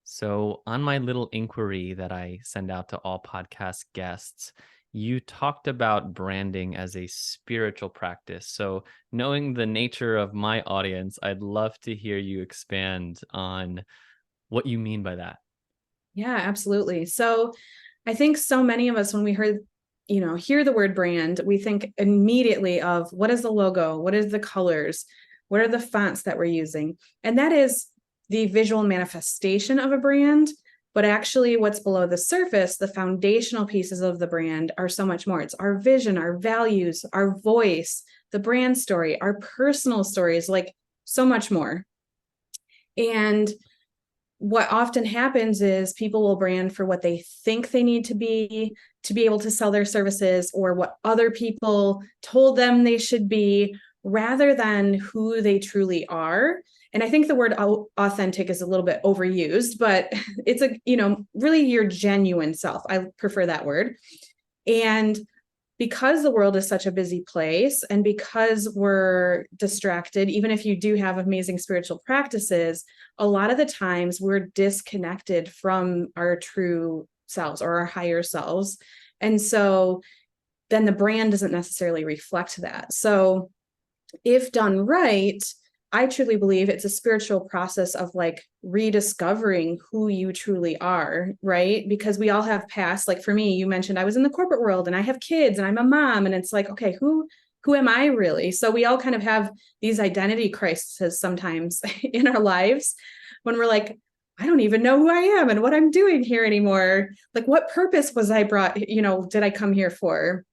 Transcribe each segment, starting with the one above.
So, on my little inquiry that I send out to all podcast guests, you talked about branding as a spiritual practice. So, knowing the nature of my audience, I'd love to hear you expand on what you mean by that. Yeah, absolutely. So I think so many of us, when we hear the word brand, we think immediately of what is the logo? What is the colors? What are the fonts that we're using? And that is the visual manifestation of a brand. But actually, what's below the surface, the foundational pieces of the brand are so much more. It's our vision, our values, our voice, the brand story, our personal stories, like so much more. And what often happens is people will brand for what they think they need to be able to sell their services, or what other people told them they should be, rather than who they truly are. And I think the word authentic is a little bit overused, but it's really your genuine self. I prefer that word. And because the world is such a busy place, and because we're distracted, even if you do have amazing spiritual practices, a lot of the times we're disconnected from our true selves or our higher selves. And so then the brand doesn't necessarily reflect that. So if done right, I truly believe it's a spiritual process of like rediscovering who you truly are, right? Because we all have past, like for me, you mentioned I was in the corporate world and I have kids and I'm a mom, and it's like, okay, who am I really? So we all kind of have these identity crises sometimes in our lives when we're like, I don't even know who I am and what I'm doing here anymore. Like, what purpose was I did I come here for?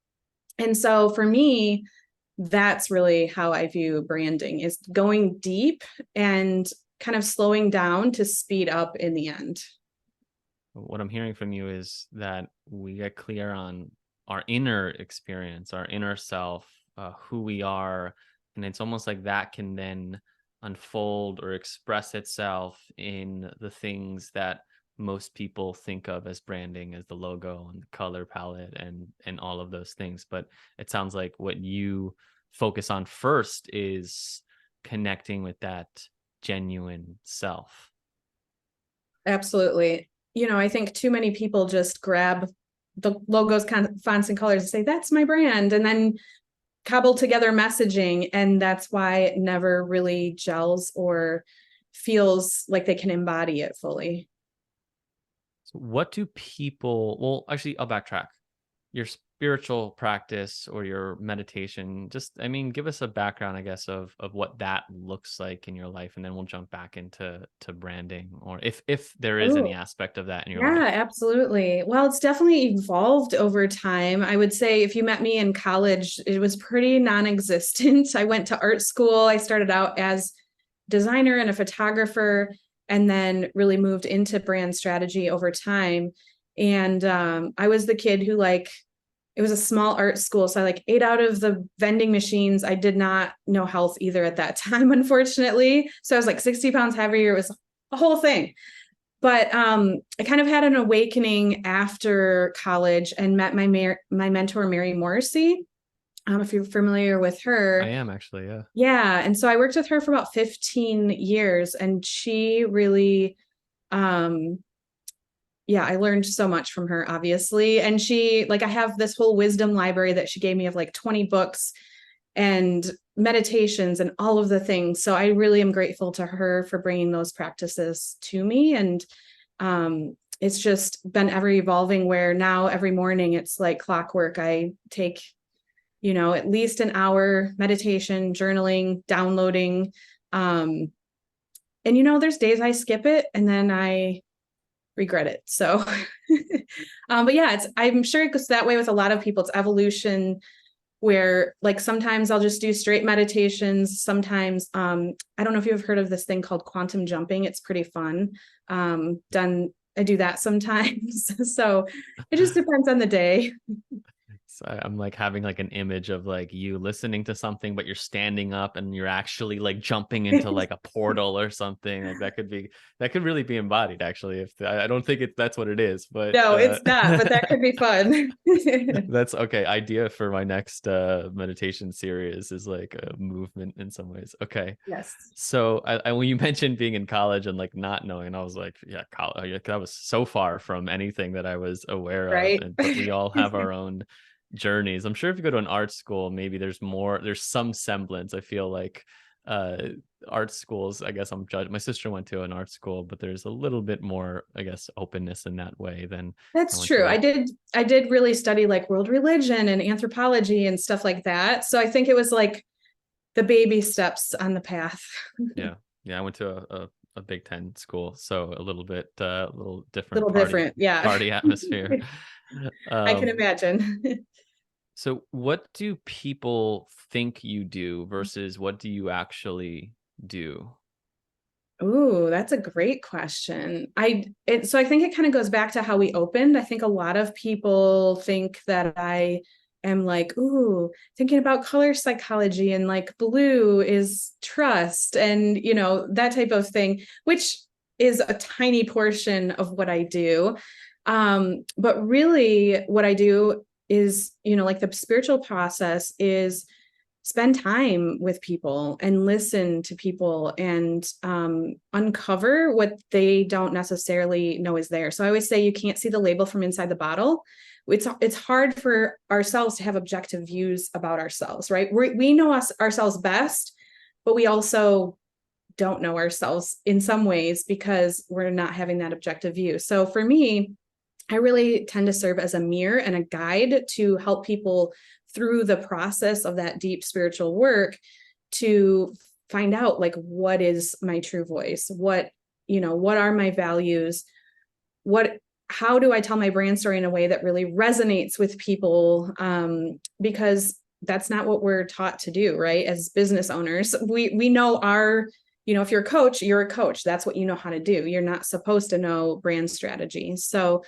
And so for me, that's really how I view branding, is going deep and kind of slowing down to speed up in the end. What I'm hearing from you is that we get clear on our inner experience, our inner self, who we are. And it's almost like that can then unfold or express itself in the things that most people think of as branding, as the logo and the color palette and all of those things. But it sounds like what you focus on first is connecting with that genuine self. Absolutely. I think too many people just grab the logos, fonts, and colors and say, that's my brand, and then cobble together messaging. And that's why it never really gels or feels like they can embody it fully. So what do people, well, actually, I'll backtrack. Your spiritual practice or your meditation, just, I mean, give us a background, I guess, of what that looks like in your life, and then we'll jump back into branding, or if there is any Oh, aspect of that in your yeah, life. absolutely. Well, it's definitely evolved over time. I would say if you met me in college, it was pretty non-existent. I went to art school. I started out as designer and a photographer, and then really moved into brand strategy over time. And I was the kid who it was a small art school. So I ate out of the vending machines. I did not know health either at that time, unfortunately. So I was like 60 pounds heavier. It was a whole thing. But I kind of had an awakening after college and met my mentor, Mary Morrissey. If you're familiar with I her. am actually, yeah. Yeah. And so I worked with her for about 15 years, and she really, um, yeah, I learned so much from her, obviously. And I have this whole wisdom library that she gave me of 20 books and meditations and all of the things. So I really am grateful to her for bringing those practices to me. And it's just been ever evolving, where now every morning it's like clockwork. I take, at least an hour meditation, journaling, downloading. And there's days I skip it and then I regret it. So, but yeah, I'm sure it goes that way with a lot of people. It's evolution, where sometimes I'll just do straight meditations. Sometimes, I don't know if you've heard of this thing called quantum jumping. It's pretty fun. I do that sometimes. So it just depends on the day. So I'm like having like an image of like you listening to something, but you're standing up and you're actually like jumping into like a portal or something. Like that could really be embodied actually. If I don't think that's what it is, but No, it's not, but that could be fun. that's okay. Idea for my next meditation series is like a movement in some ways. Okay. Yes. So when you mentioned being in college and like not knowing, I was like, yeah, college, that was so far from anything that I was aware of. Right. And but we all have our own journeys. I'm sure if you go to an art school, maybe there's some semblance. I feel like uh art schools, I guess I'm judged. My sister went to an art school, but there's a little bit more, I guess, openness in that way than I That's went true. to. I did really study like world religion and anthropology and stuff like that. So I think it was like the baby steps on the path. Yeah. Yeah. I went to a Big Ten school, so a little bit a little A different little different. Yeah. party atmosphere. I can Um, imagine. so what do people think you do versus what do you actually do? Ooh, that's a great question. So I think it kind of goes back to how we opened. I think a lot of people think that I am like, ooh, thinking about color psychology and like blue is trust and that type of thing, which is a tiny portion of what I do. But really what I do is, like the spiritual process is spend time with people and listen to people and uncover what they don't necessarily know is there. So I always say you can't see the label from inside the bottle. It's hard for ourselves to have objective views about ourselves, right? We know ourselves best, but we also don't know ourselves in some ways because we're not having that objective view. So for me, I really tend to serve as a mirror and a guide to help people through the process of that deep spiritual work to find out like what is my true voice, what are my values, how do I tell my brand story in a way that really resonates with people, because that's not what we're taught to do, right? As business owners, we know if you're a coach, you're a coach. That's what you know how to do. You're not supposed to know brand strategy. So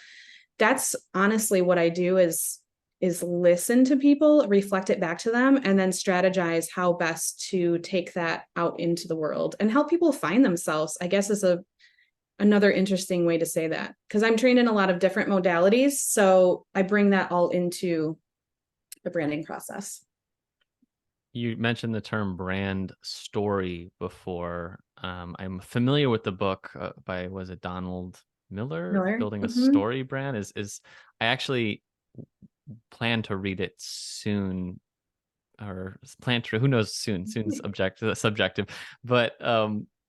that's honestly what I do is listen to people, reflect it back to them, and then strategize how best to take that out into the world and help people find themselves, I guess is another interesting way to say that, because I'm trained in a lot of different modalities. So I bring that all into the branding process. You mentioned the term brand story before. I'm familiar with the book by, was it Donald Miller, Miller. Building a Mm-hmm. Story Brand? Is I actually plan to read it soon, or plan to, who knows, soon's subjective, but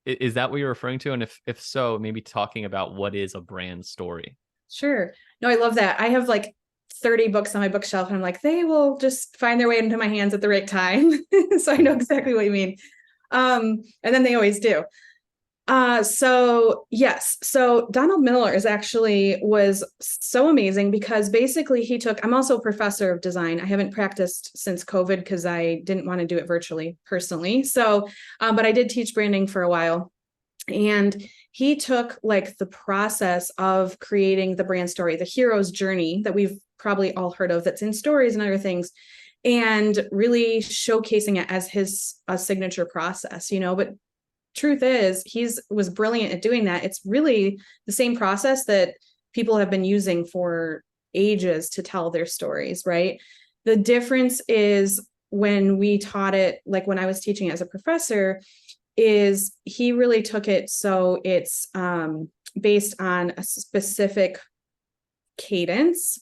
is that what you're referring to? And if so, maybe talking about what is a brand story. Sure. No, I love that. I have like 30 books on my bookshelf and I'm like, they will just find their way into my hands at the right time. So I know exactly what you mean. And then they always do. So yes, so Donald Miller was so amazing because basically I'm also a professor of design. I haven't practiced since COVID because I didn't want to do it virtually personally. So, but I did teach branding for a while. And he took like the process of creating the brand story, the hero's journey that we've probably all heard of, that's in stories and other things, and really showcasing it as his signature process, but truth is was brilliant at doing that. It's really the same process that people have been using for ages to tell their stories, right? The difference is when we taught it, like when I was teaching as a professor, is he really took it so it's based on a specific cadence,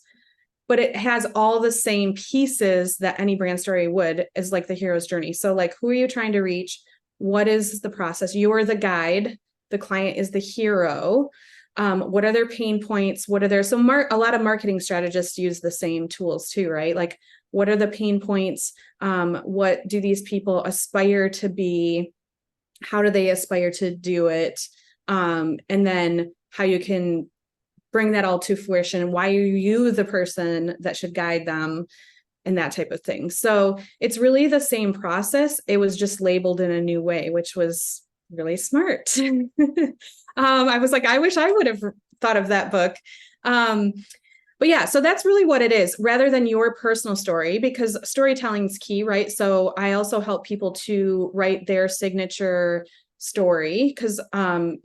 but it has all the same pieces that any brand story would, as like the hero's journey. So like, who are you trying to reach? What is the process? You're the guide. The client is the hero. What are their pain points? What are their, so a lot of marketing strategists use the same tools too, right? Like, what are the pain points? What do these people aspire to be? How do they aspire to do it? And then how you can bring that all to fruition. Why are you the person that should guide them? And that type of thing. So it's really the same process. It was just labeled in a new way, which was really smart. I was like, I wish I would have thought of that book. But yeah, so that's really what it is rather than your personal story, because storytelling is key, right? So I also help people to write their signature story because a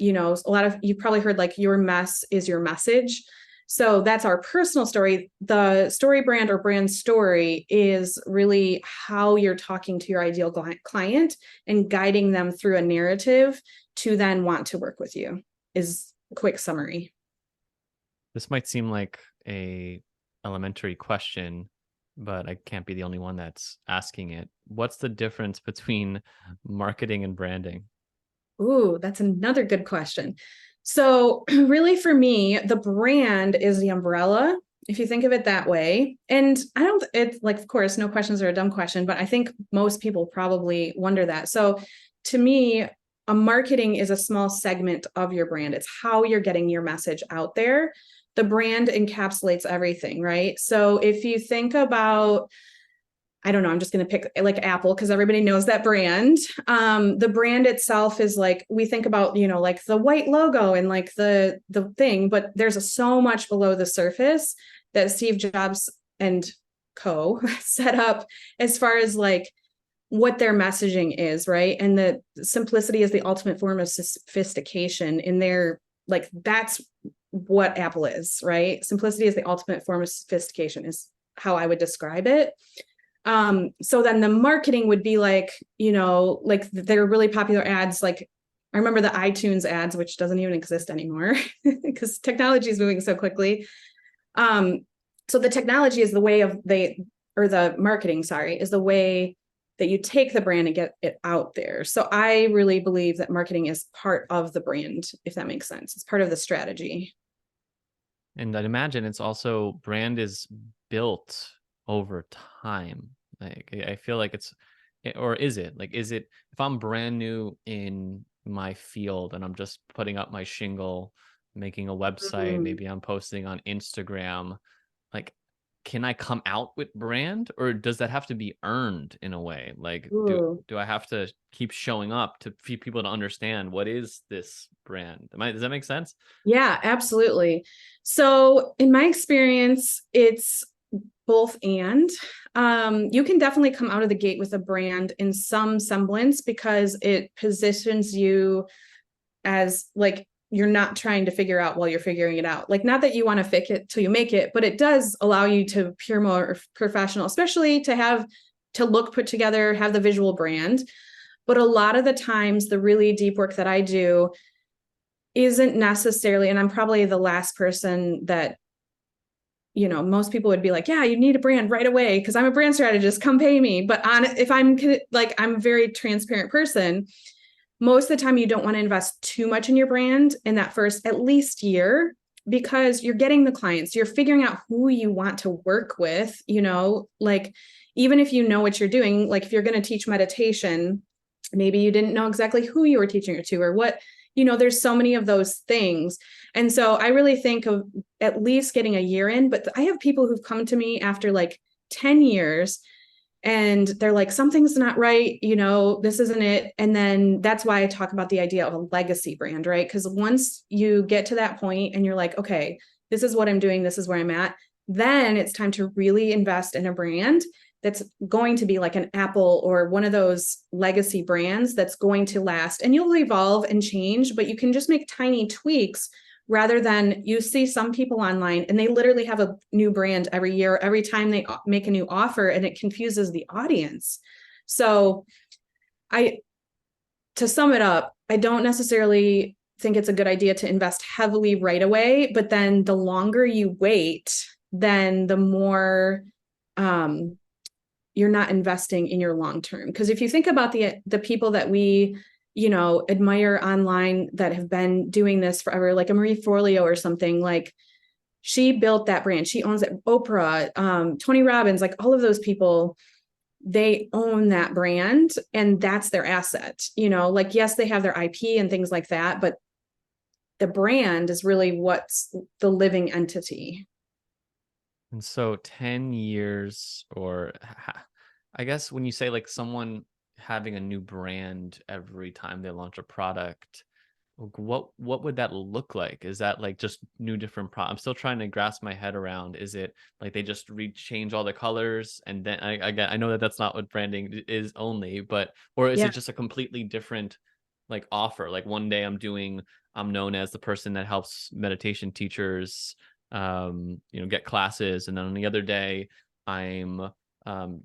lot of you've probably heard like your mess is your message. So that's our personal story. The story brand or brand story is really how you're talking to your ideal client and guiding them through a narrative to then want to work with you, is a quick summary. This might seem like a elementary question, but I can't be the only one that's asking it. What's the difference between marketing and branding? Ooh, that's another good question. So, really, for me, the brand is the umbrella, if you think of it that way. And I don't, it's like, of course, no questions are a dumb question, but I think most people probably wonder that. So, to me, a marketing is a small segment of your brand, it's how you're getting your message out there. The brand encapsulates everything, right? So, if you think about, I don't know, I'm just going to pick like Apple because everybody knows that brand. The brand itself is like, we think about, like the white logo and like the thing, but there's so much below the surface that Steve Jobs and co set up as far as like what their messaging is, right? And the simplicity is the ultimate form of sophistication in their, like, that's what Apple is, right? Simplicity is the ultimate form of sophistication is how I would describe it. So then the marketing would be like, like they're really popular ads. Like I remember the iTunes ads, which doesn't even exist anymore because technology is moving so quickly. Um, so the technology is the way of or the marketing, sorry, is the way that you take the brand and get it out there. So I really believe that marketing is part of the brand, if that makes sense. It's part of the strategy. And I'd imagine it's also brand is built over time. Like I feel like or is it? Like, is it if I'm brand new in my field and I'm just putting up my shingle, making a website, Mm. maybe I'm posting on Instagram, like can I come out with brand or does that have to be earned in a way? Like Ooh. do I have to keep showing up to for people to understand what is this brand? Does that make sense? Yeah, absolutely. So, in my experience, it's both and. You can definitely come out of the gate with a brand in some semblance because it positions you as like you're not trying to figure out while you're figuring it out. Like, not that you want to fake it till you make it, but it does allow you to appear more professional, especially to have to look put together, have the visual brand. But a lot of the times, the really deep work that I do isn't necessarily, and I'm probably the last person that, most people would be like, yeah, you need a brand right away because I'm a brand strategist, come pay me. But on if I'm like, I'm a very transparent person, most of the time you don't want to invest too much in your brand in that first at least year because you're getting the clients, you're figuring out who you want to work with, like even if you know what you're doing, like if you're going to teach meditation, maybe you didn't know exactly who you were teaching it to or what, there's so many of those things. And so I really think of at least getting a year in, but I have people who've come to me after like 10 years and they're like, something's not right, this isn't it. And then that's why I talk about the idea of a legacy brand, right? Because once you get to that point and you're like, okay, this is what I'm doing, this is where I'm at, then it's time to really invest in a brand that's going to be like an Apple or one of those legacy brands that's going to last. And you'll evolve and change, but you can just make tiny tweaks rather than you see some people online and they literally have a new brand every year, every time they make a new offer, and it confuses the audience. So I, to sum it up, I don't necessarily think it's a good idea to invest heavily right away, but then the longer you wait, then the more you're not investing in your long term. Because if you think about the people that we admire online that have been doing this forever, like a Marie Forleo or something, like she built that brand, she owns it. Oprah, Tony Robbins, like all of those people, they own that brand and that's their asset. Like yes, they have their IP and things like that, but the brand is really what's the living entity. And so 10 years, or I guess when you say like someone having a new brand every time they launch a product, what would that look like? Is that like just new different I'm still trying to grasp my head around. Is it like they just change all the colors and then I know that that's not what branding is only, but or is Yeah. it just a completely different like offer? Like one day I'm known as the person that helps meditation teachers get classes, and then on the other day I'm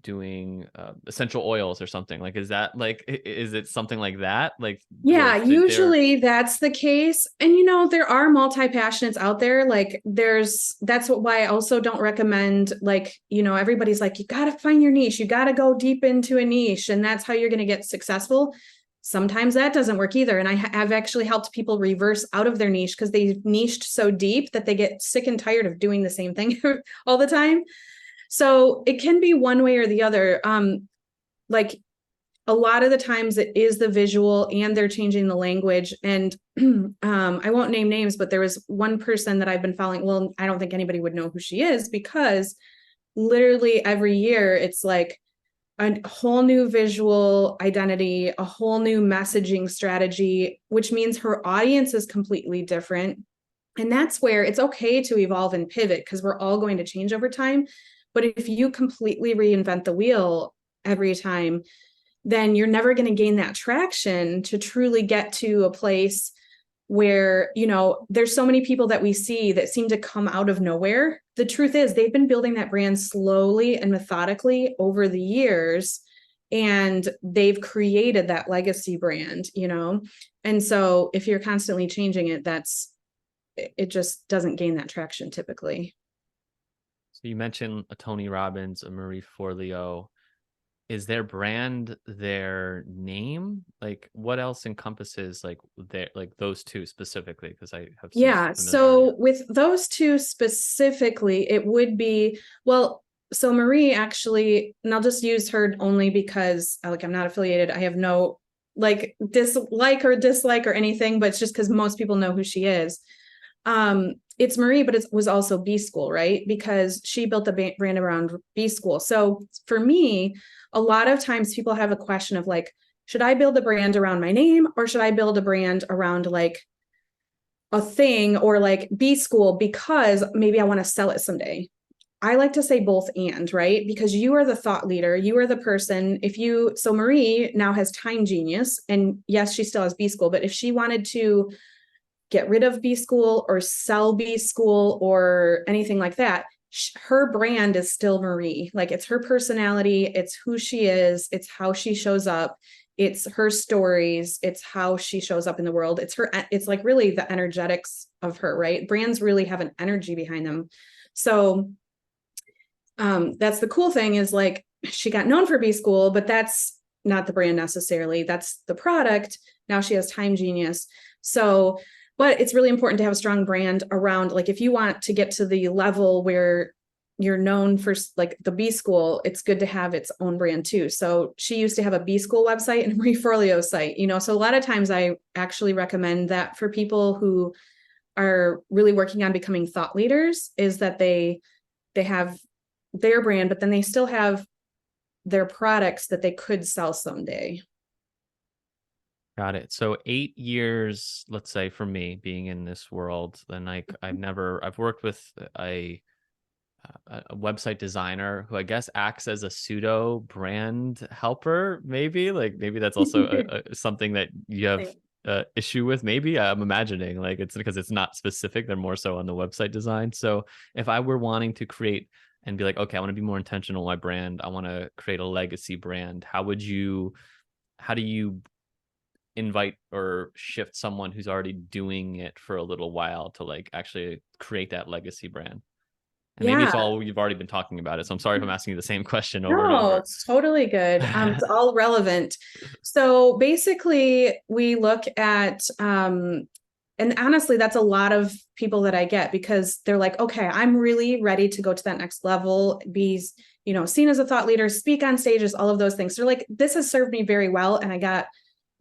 doing essential oils or something. Like is that like is it something like that, like Yeah, where they're usually that's the case. And there are multi-passionates out there. Like that's why I also don't recommend, like, everybody's like, you got to find your niche. You got to go deep into a niche and that's how you're going to get successful. Sometimes that doesn't work either. And I have actually helped people reverse out of their niche because they niched so deep that they get sick and tired of doing the same thing all the time. So it can be one way or the other. Like a lot of the times it is the visual and they're changing the language. And I won't name names, but there was one person that I've been following. Well, I don't think anybody would know who she is because literally every year it's like a whole new visual identity, a whole new messaging strategy, which means her audience is completely different. And that's where it's okay to evolve and pivot because we're all going to change over time. But if you completely reinvent the wheel every time, then you're never going to gain that traction to truly get to a place where, there's so many people that we see that seem to come out of nowhere. The truth is they've been building that brand slowly and methodically over the years, and they've created that legacy brand. And so if you're constantly changing it, it just doesn't gain that traction typically. So you mentioned a Tony Robbins, a Marie Forleo. Is their brand their name? Like what else encompasses like their like those two specifically? Because I have some Yeah. familiarity. So with those two specifically, it would be, well, so Marie actually, and I'll just use her only because like I'm not affiliated. I have no like dislike or anything, but it's just because most people know who she is. It's Marie, but it was also B School, right? Because she built the brand around B School. So for me, a lot of times people have a question of like, should I build a brand around my name or should I build a brand around like a thing or like B School because maybe I want to sell it someday? I like to say both and, right? Because you are the thought leader, you are the person. So Marie now has Time Genius, and yes, she still has B School, but if she wanted to get rid of B School or sell B School or anything like that, her brand is still Marie. Like it's her personality, it's who she is, it's how she shows up, it's her stories, it's how she shows up in the world. It's like really the energetics of her, right? Brands really have an energy behind them. So that's the cool thing is like she got known for B School, but that's not the brand necessarily. That's the product. Now she has Time Genius. So but it's really important to have a strong brand around, like if you want to get to the level where you're known for like the B School, it's good to have its own brand too. So she used to have a B School website and a Marie Forleo site, so a lot of times I actually recommend that for people who are really working on becoming thought leaders is that they have their brand, but then they still have their products that they could sell someday. Got it. So 8 years, let's say for me being in this world, then I've worked with a website designer who I guess acts as a pseudo brand helper, maybe like maybe that's also something that you have issue with. Maybe I'm imagining like it's because it's not specific. They're more so on the website design. So if I were wanting to create and be like, okay, I want to be more intentional with my brand, I want to create a legacy brand. How do you invite or shift someone who's already doing it for a little while to like actually create that legacy brand? And maybe it's Yeah. all you've already been talking about it. So I'm sorry if I'm asking you the same question over and No, over. it's totally good. It's all relevant. So basically, we look at, and honestly, that's a lot of people that I get because they're like, okay, I'm really ready to go to that next level, be, seen as a thought leader, speak on stages, all of those things. They're like, this has served me very well. And I got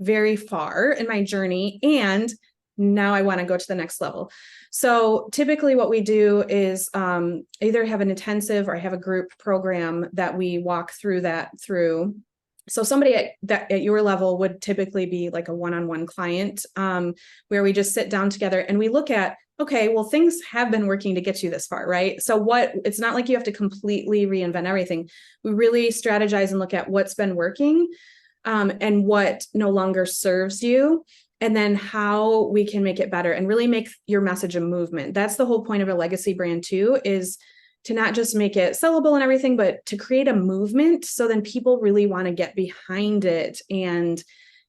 very far in my journey. And now I want to go to the next level. So typically what we do is either have an intensive or I have a group program that we walk through. So somebody at your level would typically be like a one-on-one client, where we just sit down together and we look at, okay, well, things have been working to get you this far, right? So it's not like you have to completely reinvent everything. We really strategize and look at what's been working, and what no longer serves you, and then how we can make it better and really make your message a movement. That's the whole point of a legacy brand too, is to not just make it sellable and everything, but to create a movement. So then people really want to get behind it and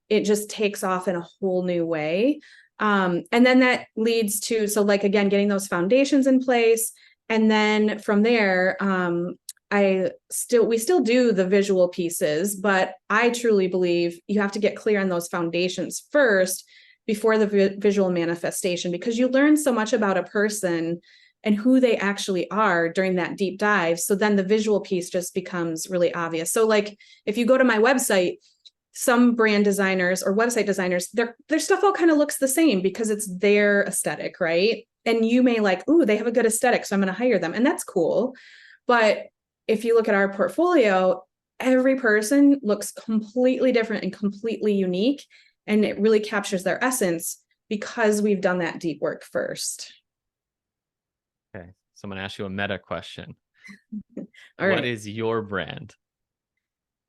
it just takes off in a whole new way. And then that leads to, so like, again, getting those foundations in place. And then from there, we still do the visual pieces, but I truly believe you have to get clear on those foundations first before the visual manifestation, because you learn so much about a person and who they actually are during that deep dive. So then the visual piece just becomes really obvious. So like if you go to my website, some brand designers or website designers, their stuff all kind of looks the same because it's their aesthetic, right? And you may like, ooh, they have a good aesthetic, so I'm going to hire them. And that's cool. But if you look at our portfolio, every person looks completely different and completely unique. And it really captures their essence because we've done that deep work first. Okay. So I'm going to ask you a meta question. All What right. is your brand?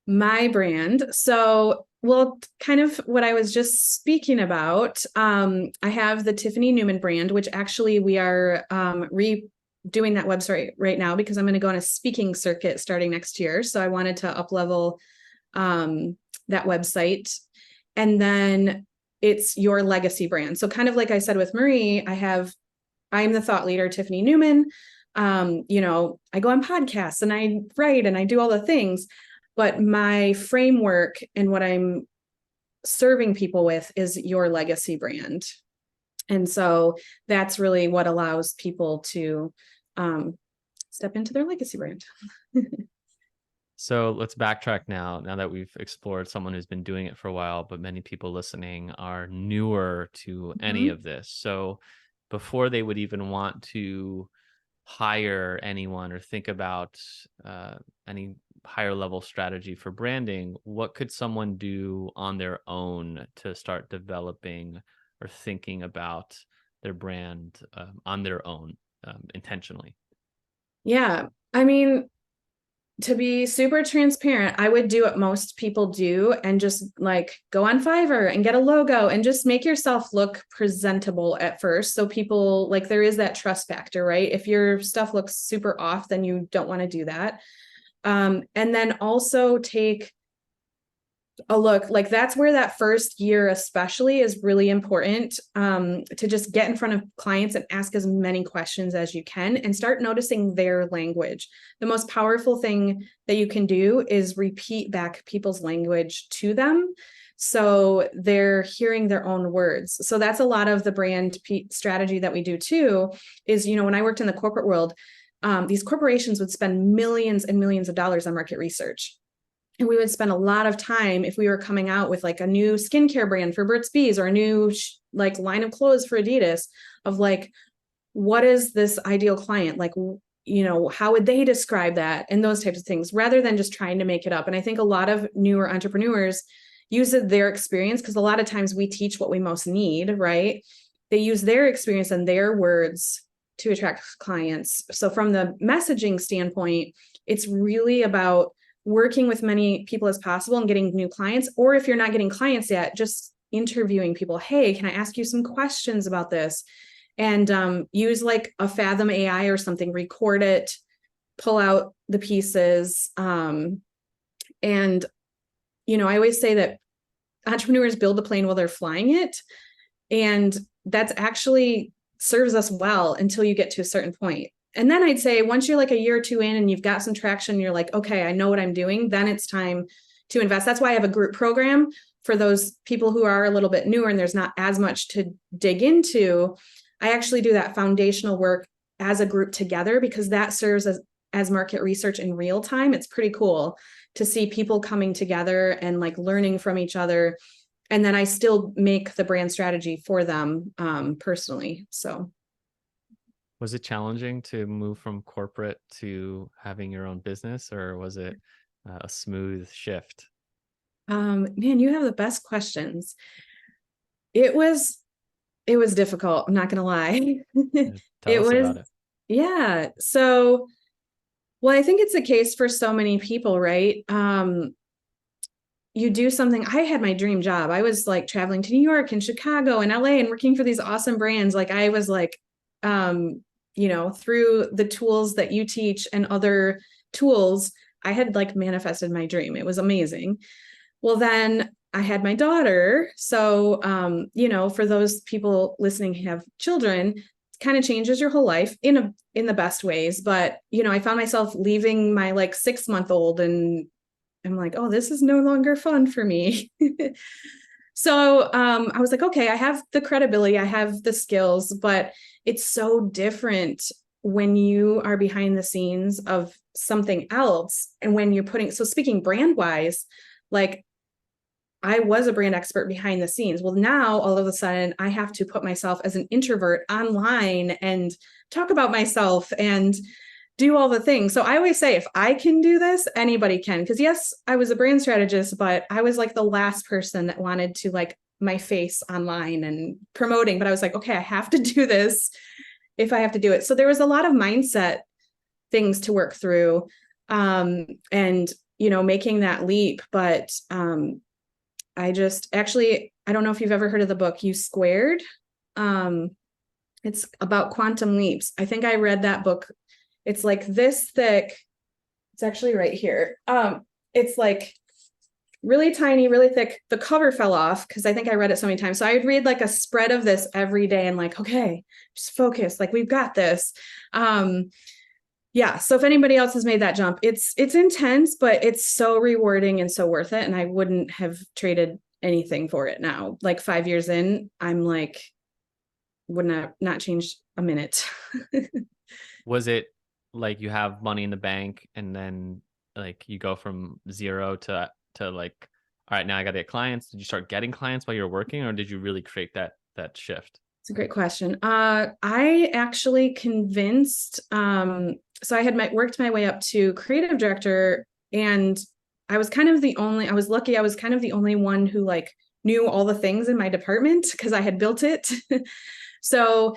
My brand. So, well, kind of what I was just speaking about. I have the Tiffany Neuman brand, which actually we are redoing that website right now because I'm going to go on a speaking circuit starting next year. So I wanted to up level that website. And then it's your legacy brand. So kind of like I said with Marie, I'm the thought leader, Tiffany Neuman. I go on podcasts and I write and I do all the things, but my framework and what I'm serving people with is your legacy brand. And so that's really what allows people to step into their legacy brand. So let's backtrack now that we've explored someone who's been doing it for a while, but many people listening are newer to any of this. So before they would even want to hire anyone or think about any higher level strategy for branding, what could someone do on their own to start developing or thinking about their brand on their own intentionally? Yeah. I mean, to be super transparent, I would do what most people do and just like go on Fiverr and get a logo and just make yourself look presentable at first. So people like there is that trust factor, right? If your stuff looks super off, then you don't want to do that. And then also take a look, like that's where that first year especially is really important, to just get in front of clients and ask as many questions as you can and start noticing their language. The most powerful thing that you can do is repeat back people's language to them so they're hearing their own words. So that's a lot of the brand strategy that we do too, is, when I worked in the corporate world, these corporations would spend millions and millions of dollars on market research. And we would spend a lot of time if we were coming out with like a new skincare brand for Burt's Bees or a new like line of clothes for Adidas, of like, what is this ideal client? Like, how would they describe that? And those types of things, rather than just trying to make it up. And I think a lot of newer entrepreneurs use their experience, because a lot of times we teach what we most need, right? They use their experience and their words to attract clients. So from the messaging standpoint, it's really about working with many people as possible and getting new clients. Or if you're not getting clients yet, just interviewing people. Hey, can I ask you some questions about this? And use like a Fathom AI or something, record it, pull out the pieces. And I always say that entrepreneurs build the plane while they're flying it. And that's actually serves us well until you get to a certain point. And then I'd say once you're like a year or two in and you've got some traction, you're like, okay, I know what I'm doing, then it's time to invest. That's why I have a group program for those people who are a little bit newer and there's not as much to dig into. I actually do that foundational work as a group together, because that serves as market research in real time. It's pretty cool to see people coming together and like learning from each other. And then I still make the brand strategy for them personally. So Was it challenging to move from corporate to having your own business, or was it a smooth shift? Man, you have the best questions. It was it was difficult. I'm not going to lie. Tell It us was, about it. yeah. So, well, I think it's the case for so many people, right? You do something. I had my dream job. I was like traveling to New York and Chicago and LA and working for these awesome brands. Like I was like, through the tools that you teach and other tools, I had like manifested my dream. It was amazing. Well, then I had my daughter. So, for those people listening who have children, it kind of changes your whole life in the best ways. But, I found myself leaving my like 6 month old and I'm like, oh, this is no longer fun for me. So I was like, okay, I have the credibility, I have the skills, but it's so different when you are behind the scenes of something else. And when you're so speaking brand wise, like I was a brand expert behind the scenes. Well, now all of a sudden I have to put myself as an introvert online and talk about myself and do all the things. So I always say, if I can do this, anybody can. Because yes, I was a brand strategist, but I was like the last person that wanted to like my face online and promoting. But I was like, okay, I have to do this if I have to do it. So there was a lot of mindset things to work through, and making that leap. But I just actually, I don't know if you've ever heard of the book You Squared. Um, it's about quantum leaps. I think I read that book. It's like this thick. It's actually right here. It's like really tiny, really thick. The cover fell off because I think I read it so many times. So I would read like a spread of this every day and like, okay, just focus. Like we've got this. Yeah. So if anybody else has made that jump, it's intense, but it's so rewarding and so worth it. And I wouldn't have traded anything for it now. Like 5 years in, I'm like, would not change a minute. Was it like you have money in the bank and then like you go from zero to like, all right, now I got to get clients? Did you start getting clients while you're working, or did you really create that shift? It's a great question. I actually convinced, so I had worked my way up to creative director, and I was lucky. I was kind of the only one who like knew all the things in my department because I had built it. So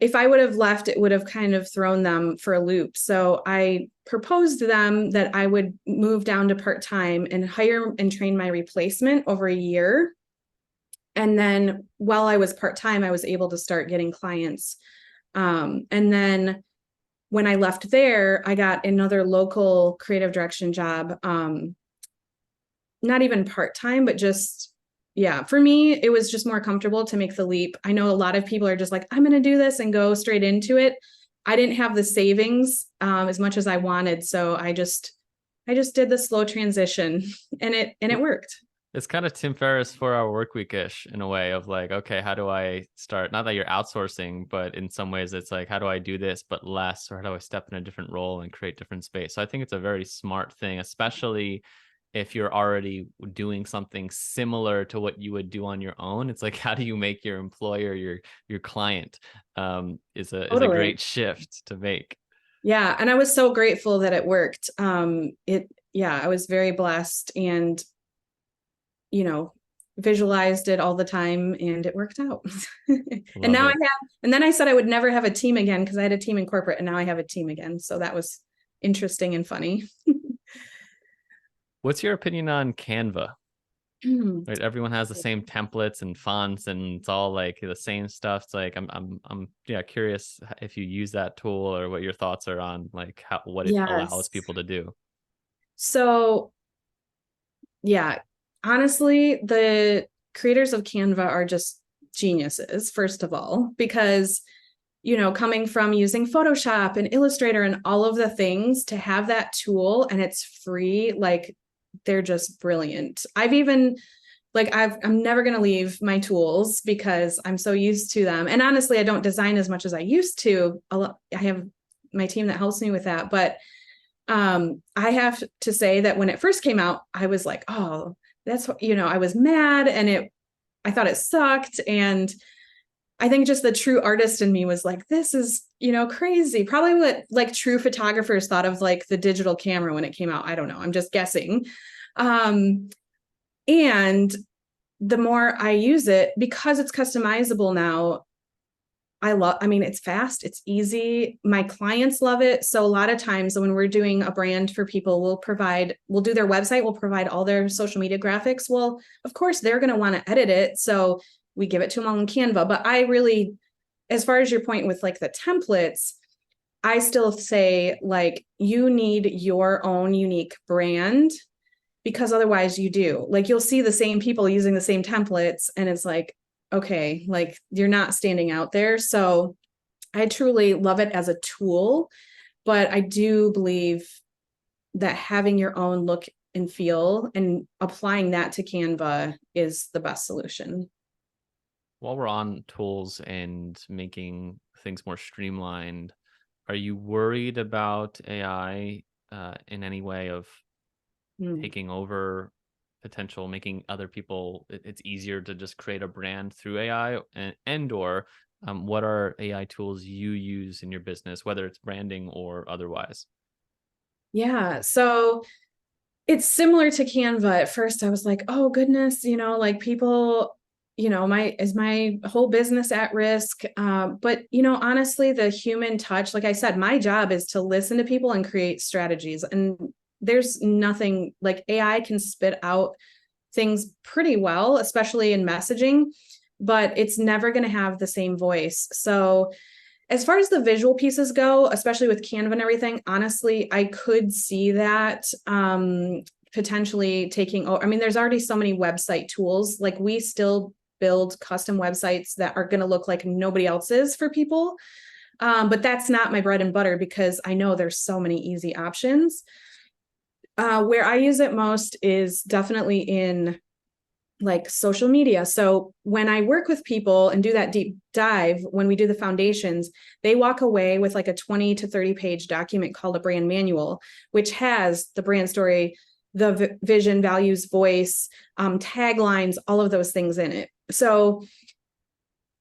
if I would have left, it would have kind of thrown them for a loop. So I proposed to them that I would move down to part-time and hire and train my replacement over a year. And then while I was part-time, I was able to start getting clients. And then when I left there, I got another local creative direction job. Not even part-time, but just, yeah, for me, it was just more comfortable to make the leap. I know a lot of people are just like, I'm going to do this and go straight into it. I didn't have the savings as much as I wanted. So I just did the slow transition and it worked. It's kind of Tim Ferriss 4 Hour Workweek-ish in a way of like, okay, how do I start? Not that you're outsourcing, but in some ways it's like, how do I do this but less, or how do I step in a different role and create different space? So I think it's a very smart thing, especially if you're already doing something similar to what you would do on your own. It's like, how do you make your employer your client? Is a Totally. great shift to make. Yeah. And I was so grateful that it worked. I was very blessed and, visualized it all the time and it worked out. And Love now it. and then I said I would never have a team again because I had a team in corporate and now I have a team again. So that was interesting and funny. What's your opinion on Canva? Right, everyone has the same templates and fonts and it's all like the same stuff. It's like I'm yeah, curious if you use that tool or what your thoughts are on like what it allows Yes. people to do. So yeah, honestly, the creators of Canva are just geniuses, first of all, because coming from using Photoshop and Illustrator and all of the things to have that tool and it's free, like they're just brilliant. I'm never going to leave my tools because I'm so used to them. And honestly, I don't design as much as I used to. I have my team that helps me with that. But I have to say that when it first came out, I was like, oh, that's what, I was mad and I thought it sucked. And I think just the true artist in me was like, this is, crazy. Probably what like true photographers thought of like the digital camera when it came out. I don't know. I'm just guessing. And the more I use it, because it's customizable now, I mean, it's fast, it's easy. My clients love it. So a lot of times when we're doing a brand for people, we'll do their website, we'll provide all their social media graphics. Well, of course, they're going to want to edit it. So we give it to them all in Canva. But I really, as far as your point with like the templates, I still say like you need your own unique brand, because otherwise you do. Like you'll see the same people using the same templates and it's like, okay, like you're not standing out there. So I truly love it as a tool, but I do believe that having your own look and feel and applying that to Canva is the best solution. While we're on tools and making things more streamlined, are you worried about AI in any way of Mm. taking over potential, making other people, it's easier to just create a brand through AI, and or what are AI tools you use in your business, whether it's branding or otherwise? Yeah. So it's similar to Canva. At first, I was like, oh goodness, like people, is my whole business at risk? But honestly, the human touch, like I said, my job is to listen to people and create strategies. And there's nothing like AI can spit out things pretty well, especially in messaging, but it's never going to have the same voice. So as far as the visual pieces go, especially with Canva and everything, honestly, I could see that potentially taking over. I mean, there's already so many website tools. Like we still build custom websites that are going to look like nobody else's for people. But that's not my bread and butter because I know there's so many easy options. Where I use it most is definitely in like social media. So when I work with people and do that deep dive, when we do the foundations, they walk away with like a 20 to 30 page document called a brand manual, which has the brand story, the vision, values, voice, taglines, all of those things in it. So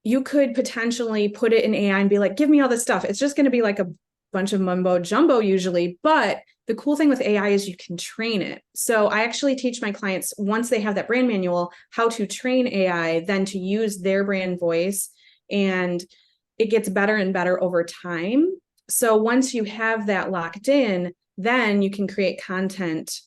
you could potentially put it in AI and be like, give me all this stuff. It's just going to be like a bunch of mumbo jumbo usually, but the cool thing with AI is you can train it. So I actually teach my clients, once they have that brand manual, how to train AI, then to use their brand voice. And it gets better and better over time. So once you have that locked in, then you can create content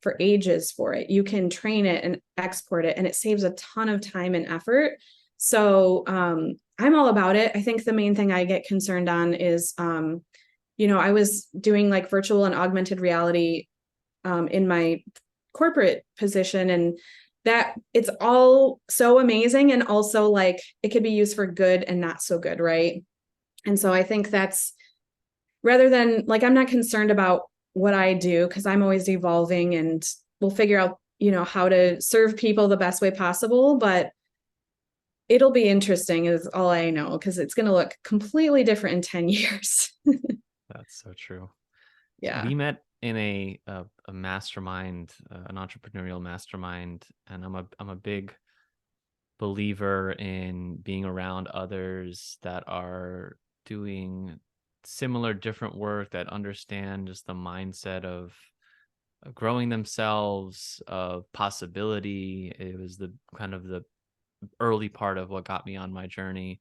for ages for it. You can train it and export it, and it saves a ton of time and effort. So I'm all about it. I think the main thing I get concerned on is I was doing like virtual and augmented reality in my corporate position, and that it's all so amazing. And also like it could be used for good and not so good. Right. And so I think that's, rather than like, I'm not concerned about what I do because I'm always evolving and we'll figure out, how to serve people the best way possible. But it'll be interesting is all I know, because it's going to look completely different in 10 years. That's so true. Yeah. We met in a mastermind, an entrepreneurial mastermind, and I'm a big believer in being around others that are doing similar different work, that understand just the mindset of growing themselves, of possibility. It was the kind of the early part of what got me on my journey,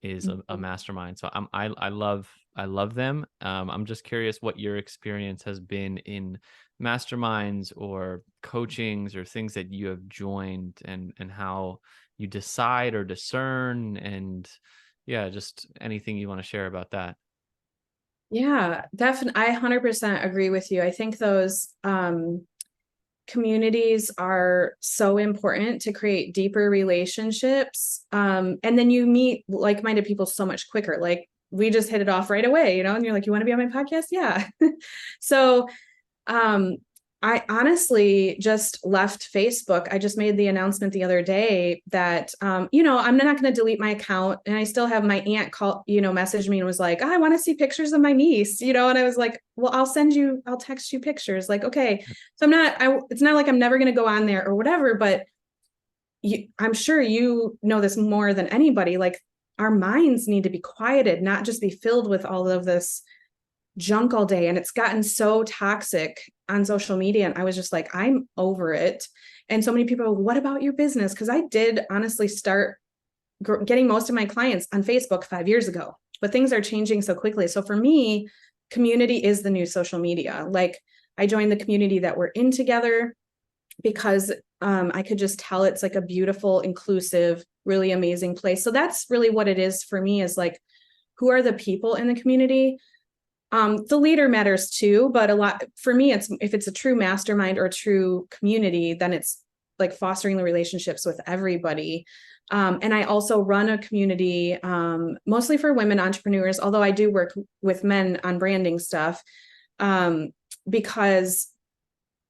is a mastermind. So I love them. I'm just curious what your experience has been in masterminds or coachings or things that you have joined, and how you decide or discern, and yeah, just anything you want to share about that. Yeah, definitely. I 100% agree with you. I think those communities are so important to create deeper relationships. And then you meet like-minded people so much quicker. Like we just hit it off right away, and you're like, you want to be on my podcast? Yeah. So um, I honestly just left Facebook. I just made the announcement the other day that, I'm not going to delete my account. And I still have my aunt message me and was like, oh, I want to see pictures of my niece, and I was like, well, I'll text you pictures. Like, okay. So it's not like I'm never going to go on there or whatever, but I'm sure you know this more than anybody. Like our minds need to be quieted, not just be filled with all of this junk all day. And it's gotten so toxic on social media, and I was just like, I'm over it. And so many people, what about your business? Because I did honestly start getting most of my clients on Facebook 5 years ago, but things are changing so quickly. So for me, community is the new social media. Like, I joined the community that we're in together because I could just tell it's like a beautiful, inclusive, really amazing place. So that's really what it is for me, is like, who are the people in the community? The leader matters too, but a lot for me, it's if it's a true mastermind or a true community, then it's like fostering the relationships with everybody. And I also run a community, mostly for women entrepreneurs, although I do work with men on branding stuff, because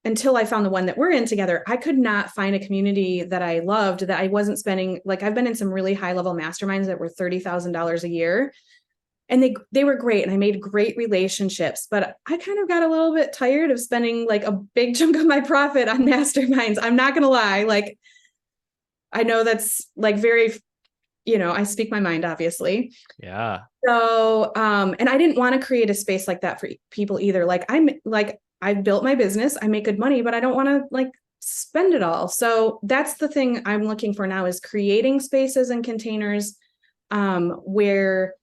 until I found the one that we're in together, I could not find a community that I loved, that I wasn't spending, like, I've been in some really high level masterminds that were $30,000 a year, and they were great, and I made great relationships, but I kind of got a little bit tired of spending like a big chunk of my profit on masterminds. I'm not going to lie. Like, I know that's like very, I speak my mind, obviously. Yeah. So, and I didn't want to create a space like that for people either. I've built my business, I make good money, but I don't want to like spend it all. So that's the thing I'm looking for now, is creating spaces and containers, where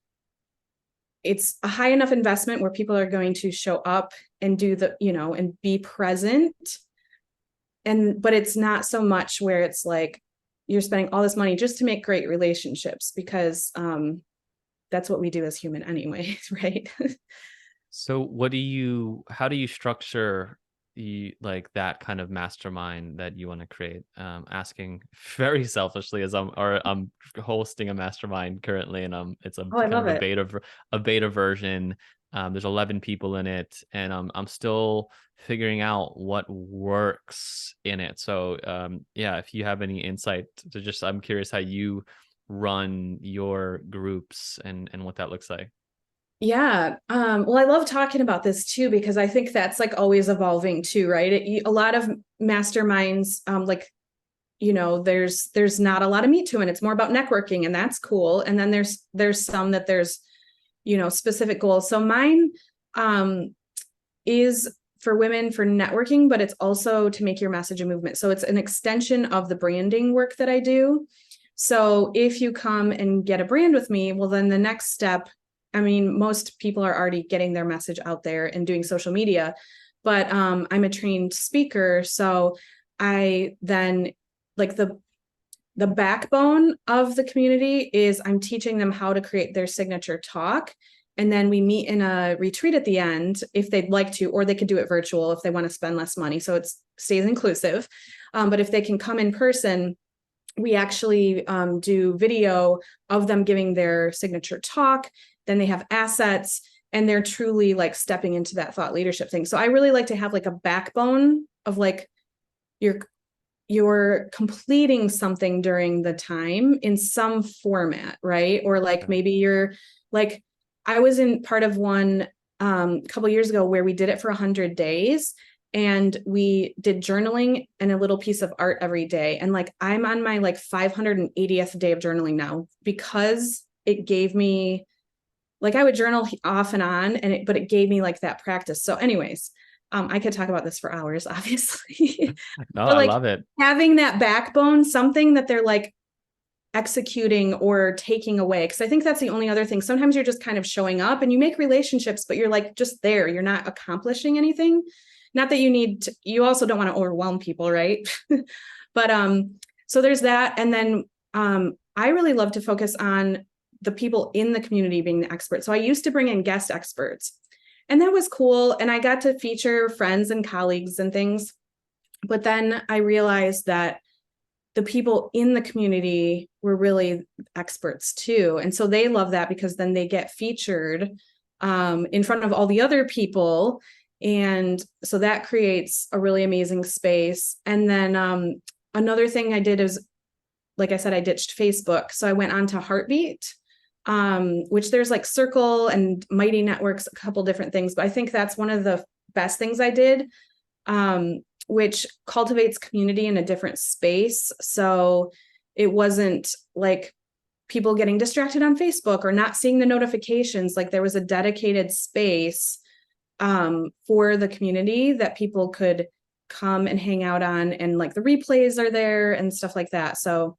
it's a high enough investment where people are going to show up and do and be present. But it's not so much where it's like you're spending all this money just to make great relationships, because that's what we do as human anyway, right? So how do you structure that kind of mastermind that you want to create? Asking very selfishly, as I'm hosting a mastermind currently, and it's a Oh, I kind love of it. a beta version. There's 11 people in it, and I'm still figuring out what works in it. So yeah, if you have any insight to I'm curious how you run your groups and what that looks like. Yeah. Well, I love talking about this too, because I think that's like always evolving too, right? A lot of masterminds, there's not a lot of meat to it. And it's more about networking, and that's cool. And then there's some that there's, specific goals. So mine, is for women for networking, but it's also to make your message a movement. So it's an extension of the branding work that I do. So if you come and get a brand with me, well, then the next step, I mean, most people are already getting their message out there and doing social media, but I'm a trained speaker. So I then, like, the backbone of the community is I'm teaching them how to create their signature talk. And then we meet in a retreat at the end if they'd like to, or they could do it virtual if they want to spend less money. So it stays inclusive. But if they can come in person, we actually do video of them giving their signature talk. Then they have assets, and they're truly like stepping into that thought leadership thing. So I really like to have like a backbone of like you're completing something during the time in some format, right? Or like maybe you're like, I was in part of one a couple of years ago where we did it for 100 days, and we did journaling and a little piece of art every day. And like, I'm on my like 580th day of journaling now, because it gave me, like, I would journal off and on, but it gave me like that practice. So anyways, I could talk about this for hours, obviously. No, But I like, love it. having that backbone, something that they're like executing or taking away. Cause I think that's the only other thing. Sometimes you're just kind of showing up and you make relationships, but you're like just there. You're not accomplishing anything. Not that you also don't want to overwhelm people, right? But so there's that. And then I really love to focus on the people in the community being the experts. So I used to bring in guest experts, and that was cool. And I got to feature friends and colleagues and things. But then I realized that the people in the community were really experts too. And so they love that, because then they get featured in front of all the other people. And so that creates a really amazing space. And then another thing I did is, like I said, I ditched Facebook. So I went on to Heartbeat, which there's like Circle and Mighty Networks, a couple different things. But I think that's one of the best things I did, which cultivates community in a different space. So it wasn't like people getting distracted on Facebook or not seeing the notifications. Like, there was a dedicated space for the community that people could come and hang out on, and like the replays are there and stuff like that. So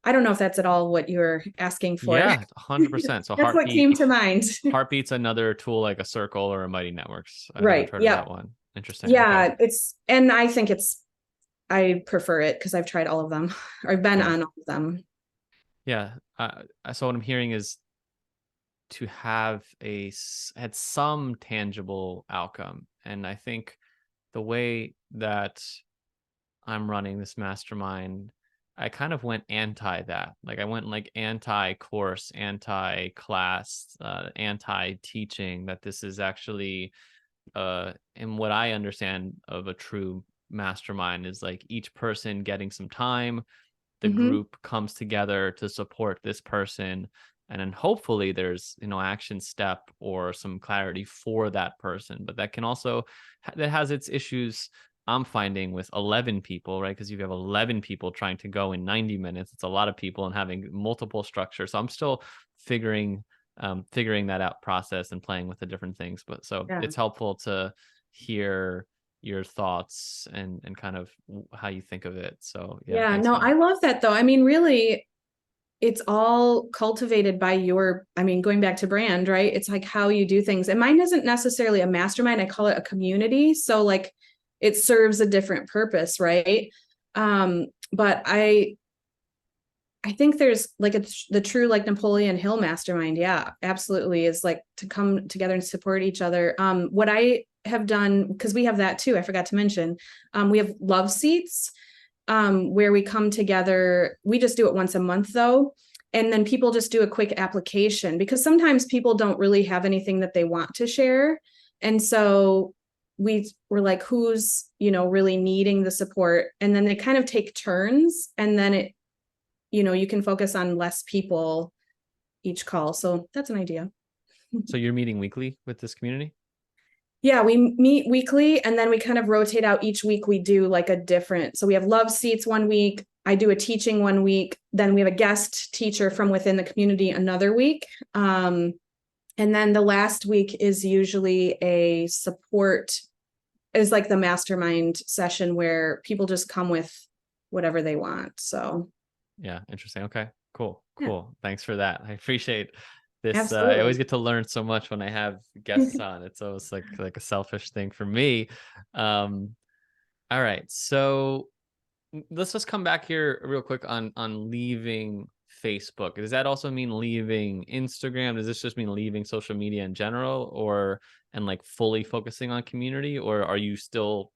I don't know if that's at all what you're asking for. Yeah, 100%. So That's what came to mind. Heartbeat's another tool like a Circle or a Mighty Networks. I haven't Right. heard of Yeah. that one. Interesting. Okay. Yeah. And I think I prefer it because I've tried all of them, or I've been Yeah. on all of them. Yeah. So what I'm hearing is to have had some tangible outcome. And I think the way that I'm running this mastermind, I kind of went anti that. Like I went like anti course, anti class, anti teaching, that this is actually and what I understand of a true mastermind is like each person getting some time, the Mm-hmm. group comes together to support this person, and then hopefully there's action step or some clarity for that person. But that can also that has its issues. I'm finding with 11 people, right? Because you have 11 people trying to go in 90 minutes, it's a lot of people and having multiple structures. So I'm still figuring figuring that out process and playing with the different things. But so Yeah. it's helpful to hear your thoughts and kind of how you think of it. So yeah, Yeah. thanks, No, man. I love that though. I mean, really, it's all cultivated by going back to brand, right? It's like how you do things. And mine isn't necessarily a mastermind. I call it a community. So like it serves a different purpose, right? But I think there's like the true like Napoleon Hill mastermind. Yeah, absolutely. Is like to come together and support each other. What I have done, because we have that too, I forgot to mention, we have love seats, where we come together. We just do it once a month though. And then people just do a quick application, because sometimes people don't really have anything that they want to share. And so were like, who's, really needing the support. And then they kind of take turns, and then you can focus on less people each call. So that's an idea. So you're meeting weekly with this community? Yeah, we meet weekly, and then we kind of rotate out. Each week we do like a different. So we have love seats one week. I do a teaching one week. Then we have a guest teacher from within the community another week. And then the last week is usually is like the mastermind session where people just come with whatever they want. So Yeah, interesting. Okay, cool, yeah, cool. Thanks for that. I appreciate this. I always absolutely. get to learn so much when I have guests on. It's always like a selfish thing for me. Um, all right, so let's just come back here real quick on leaving Facebook. Does that also mean leaving Instagram? Does this just mean leaving social media in general, or and like fully focusing on community, or are you still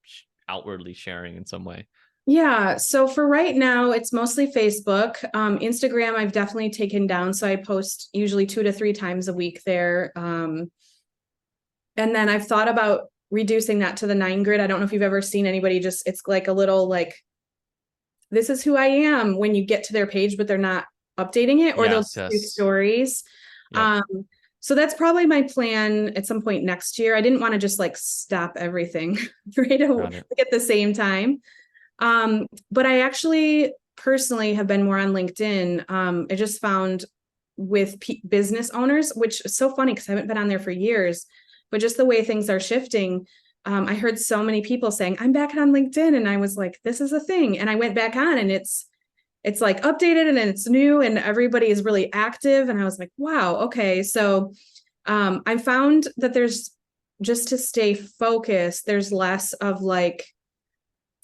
outwardly sharing in some way? Yeah. So for right now, it's mostly Facebook. Instagram, I've definitely taken down. So I post usually 2 to 3 times a week there. And then I've thought about reducing that to the 9 grid. I don't know if you've ever seen anybody it's like a little like, this is who I am when you get to their page, but they're not updating it, or they'll Yes, do yes. stories. Yep. Um, so that's probably my plan at some point next year. I didn't want to just like stop everything right Got it. at the same time. But I actually personally have been more on LinkedIn. I just found with business owners, which is so funny because I haven't been on there for years, but just the way things are shifting. I heard so many people saying, I'm back on LinkedIn. And I was like, this is a thing. And I went back on, and it's like updated and it's new and everybody is really active. And I was like, wow, okay. So I found that there's, just to stay focused, there's less of like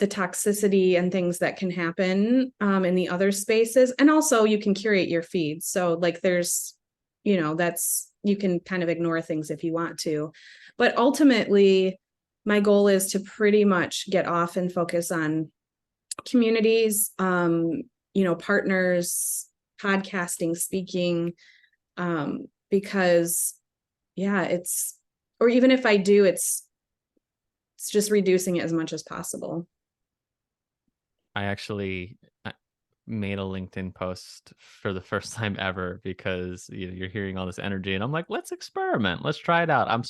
the toxicity and things that can happen in the other spaces. And also you can curate your feeds. So like there's, you can kind of ignore things if you want to. But ultimately, my goal is to pretty much get off and focus on communities, partners, podcasting, speaking, because yeah, or even if I do, it's just reducing it as much as possible. I actually made a LinkedIn post for the first time ever because you're hearing all this energy, and I'm like, let's experiment, let's try it out.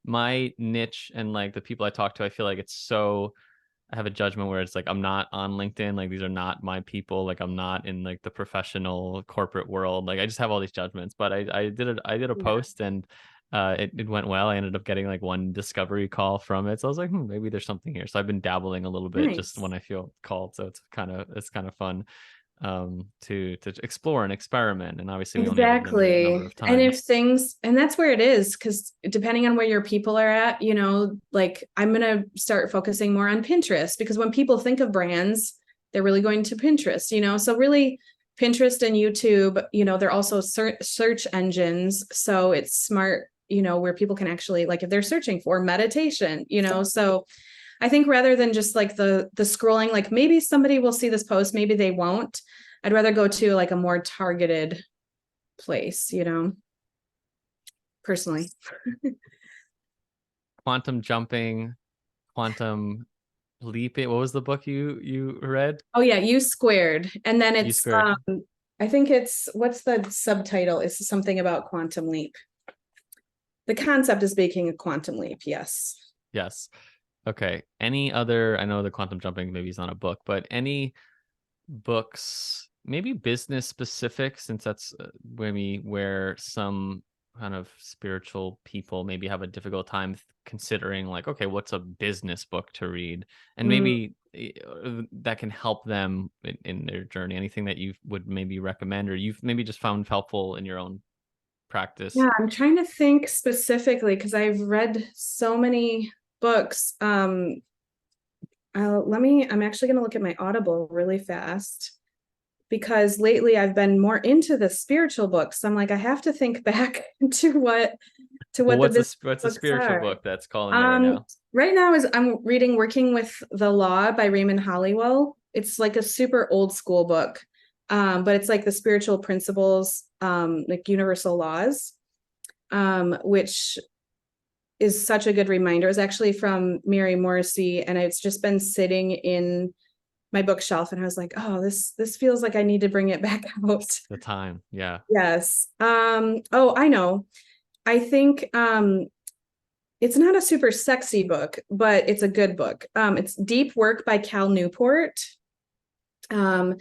My niche and like the people I talk to, I feel like I have a judgment where it's like I'm not on LinkedIn, like these are not my people, like I'm not in like the professional corporate world, like I just have all these judgments. But I did a Yeah. post, and it went well. I ended up getting like one discovery call from it. So I was like, maybe there's something here. So I've been dabbling a little bit just Nice. when I feel called. So it's kind of fun to explore and experiment. And obviously we only have a limited number Exactly. of And time. if things, and that's where it is, because depending on where your people are at, like I'm going to start focusing more on Pinterest because when people think of brands, they're really going to Pinterest, So really, Pinterest and YouTube, they're also search engines. So it's smart, where people can actually, like, if they're searching for meditation, so I think rather than just like the scrolling, like maybe somebody will see this post, maybe they won't. I'd rather go to like a more targeted place, personally. Quantum jumping, quantum leaping. What was the book you read? Oh yeah, U squared. And then U it's squared. I think it's what's the subtitle? It's something about quantum leap. The concept is making a quantum leap, yes. Yes. Okay. Any other, I know the quantum jumping maybe is not a book, but any books, maybe business specific, since that's maybe where some kind of spiritual people maybe have a difficult time considering, like, okay, what's a business book to read? And Mm, maybe that can help them in their journey. Anything that you would maybe recommend or you've maybe just found helpful in your own practice? yeah, I'm trying to think specifically because I've read so many books. I'm actually going to look at my Audible really fast because lately I've been more into the spiritual books. So I'm like, I have to think back to Well, what the business what's a books spiritual are. book that's calling you right Um, now? right now is I'm reading Working with the Law by Raymond Hollywell. It's like a super old school book. But it's like the spiritual principles, like universal laws, which is such a good reminder. It's actually from Mary Morrissey, and it's just been sitting in my bookshelf, and I was like, oh, this feels like I need to bring it back out. The time. Yeah. Yes. Oh, I know. I think it's not a super sexy book, but it's a good book. It's Deep Work by Cal Newport. Um,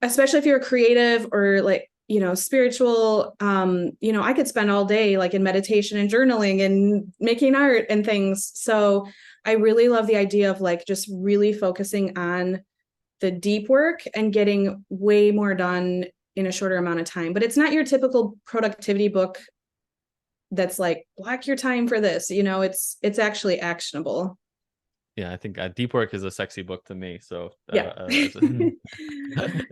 Especially if you're a creative or like, spiritual, I could spend all day like in meditation and journaling and making art and things. So I really love the idea of like just really focusing on the deep work and getting way more done in a shorter amount of time. But it's not your typical productivity book that's like block your time for this. It's actually actionable. Yeah, I think Deep Work is a sexy book to me. So Yeah. it's a To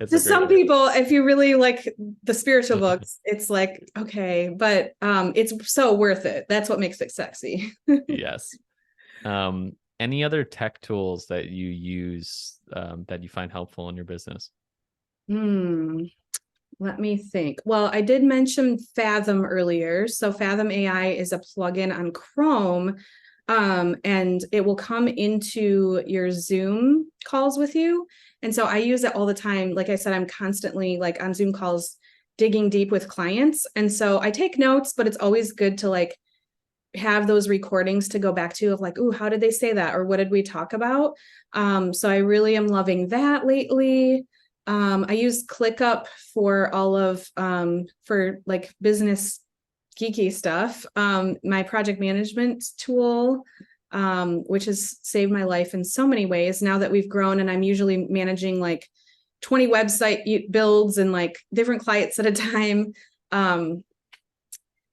great some book. people, if you really like the spiritual books, it's like, okay, but it's so worth it. That's what makes it sexy. Yes. Any other tech tools that you use that you find helpful in your business? Hmm. Let me think. Well, I did mention Fathom earlier. So Fathom AI is a plugin on Chrome, and it will come into your Zoom calls with you. And so I use it all the time. Like I said, I'm constantly like on Zoom calls digging deep with clients. And so I take notes, but it's always good to like have those recordings to go back to of like, oh, how did they say that? Or what did we talk about? So I really am loving that lately. I use ClickUp for all of for like business geeky stuff. My project management tool, which has saved my life in so many ways now that we've grown, and I'm usually managing like 20 website builds and like different clients at a time.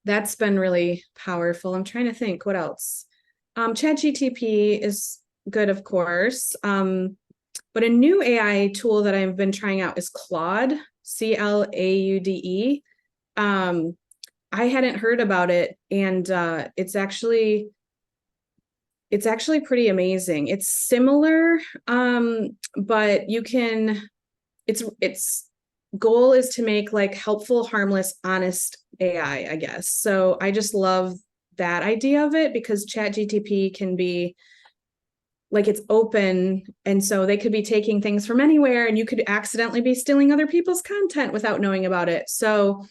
That's been really powerful. I'm trying to think what else. ChatGTP is good, of course. But a new AI tool that I've been trying out is Claude, Claude. I hadn't heard about it, and it's actually pretty amazing. It's similar, but you can. It's goal is to make like helpful, harmless, honest AI, I guess. So I just love that idea of it because ChatGTP can be like it's open, and so they could be taking things from anywhere, and you could accidentally be stealing other people's content without knowing about it. So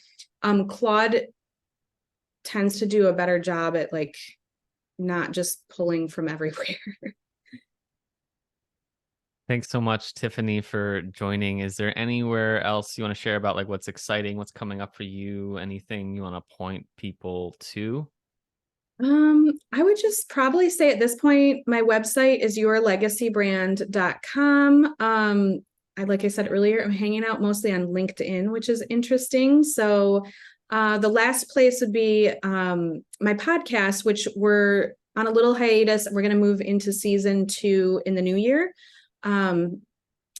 Claude tends to do a better job at like not just pulling from everywhere. Thanks so much, Tiffany, for joining. Is there anywhere else you want to share about like what's exciting, what's coming up for you, anything you want to point people to? I would just probably say at this point, my website is yourlegacybrand.com. Like I said earlier, I'm hanging out mostly on LinkedIn, which is interesting. So, the last place would be my podcast, which we're on a little hiatus. We're going to move into season 2 in the new year.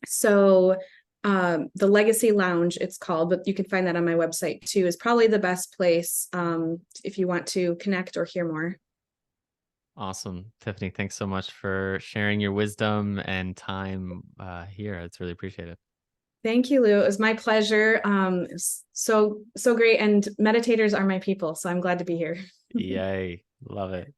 So the Legacy Lounge, it's called, but you can find that on my website too, is probably the best place if you want to connect or hear more. Awesome. Tiffany, thanks so much for sharing your wisdom and time here. It's really appreciated. Thank you, Lou. It was my pleasure. So great. And meditators are my people. So I'm glad to be here. Yay. Love it.